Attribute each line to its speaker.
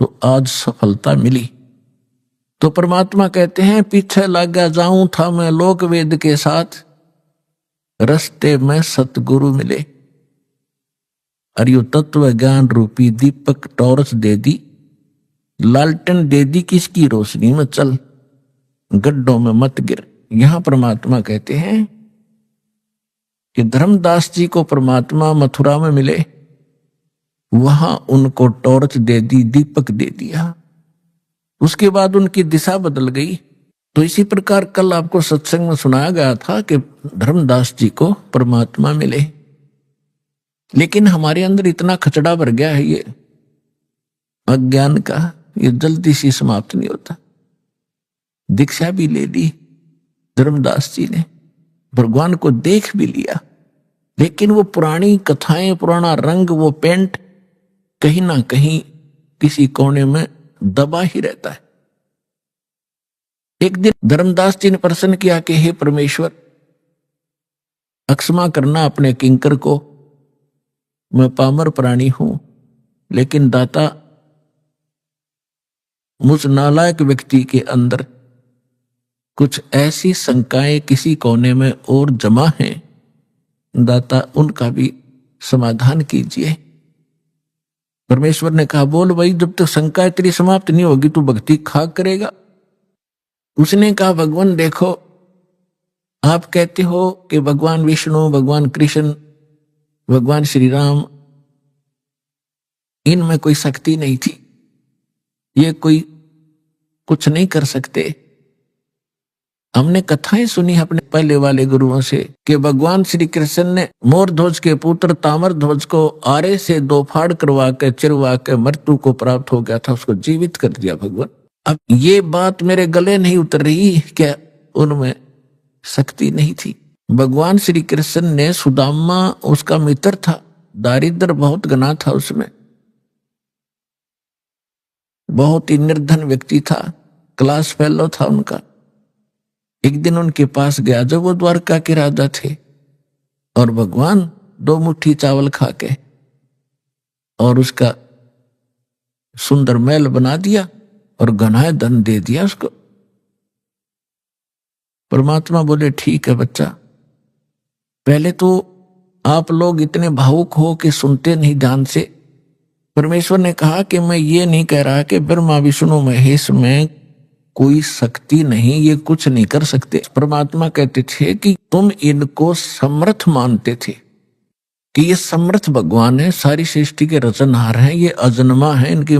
Speaker 1: तो आज सफलता मिली। तो परमात्मा कहते हैं पीछे लगा जाऊं था मैं लोक वेद के साथ, रस्ते में सतगुरु मिले। और यो तत्व ज्ञान रूपी दीपक टॉर्च दे दी, लालटेन दे दी, किसकी रोशनी में चल, गड्ढों में मत गिर। यहां परमात्मा कहते हैं कि धर्मदास जी को परमात्मा मथुरा में मिले, वहां उनको टॉर्च दे दी, दीपक दे दिया, उसके बाद उनकी दिशा बदल गई। तो इसी प्रकार कल आपको सत्संग में सुनाया गया था कि धर्मदास जी को परमात्मा मिले, लेकिन हमारे अंदर इतना खचड़ा भर गया है ये अज्ञान का, ये जल्दी से समाप्त नहीं होता। दीक्षा भी ले ली धर्मदास जी ने, भगवान को देख भी लिया, लेकिन वो पुरानी कथाएं, पुराना रंग, वो पेंट कहीं ना कहीं किसी कोने में दबा ही रहता है। एक दिन धर्मदास जी ने प्रश्न किया कि हे परमेश्वर, अक्षमा करना अपने किंकर को, मैं पामर प्राणी हूं, लेकिन दाता मुझ नालायक व्यक्ति के अंदर कुछ ऐसी शंकाएं किसी कोने में और जमा हैं, दाता उनका भी समाधान कीजिए। परमेश्वर ने कहा बोल भाई, जब तक शंका तेरी समाप्त नहीं होगी तू भक्ति खाक करेगा। उसने कहा भगवान देखो, आप कहते हो कि भगवान विष्णु, भगवान कृष्ण, भगवान श्री राम, इनमें कोई शक्ति नहीं थी, ये कोई कुछ नहीं कर सकते। हमने कथाएं सुनी अपने पहले वाले गुरुओं से कि भगवान श्री कृष्ण ने मोर ध्वज के पुत्र तामर ध्वज को आरे से दो फाड़ करवा के चिरवा के मृत्यु को प्राप्त हो गया था, उसको जीवित कर दिया भगवान। अब ये बात मेरे गले नहीं उतर रही, क्या उनमें शक्ति नहीं थी? भगवान श्री कृष्ण ने सुदामा उसका मित्र था, दारिद्र बहुत घना था, उसमें बहुत ही निर्धन व्यक्ति था, क्लास फेलो था उनका। एक दिन उनके पास गया जब वो द्वारका के राजा थे, और भगवान 2 मुट्ठी चावल खा के और उसका सुंदर महल बना दिया और घना धन दे दिया उसको। परमात्मा बोले ठीक है बच्चा, पहले तो आप लोग इतने भावुक हो कि सुनते नहीं ध्यान से। परमेश्वर ने कहा कि मैं ये नहीं कह रहा कि ब्रह्मा विष्णु महेश में कोई शक्ति नहीं, ये कुछ नहीं कर सकते। परमात्मा कहते थे कि तुम इनको समर्थ मानते थे, कि ये समर्थ भगवान है, सारी सृष्टि के रचनहार हैं, ये अजन्मा है, इनकी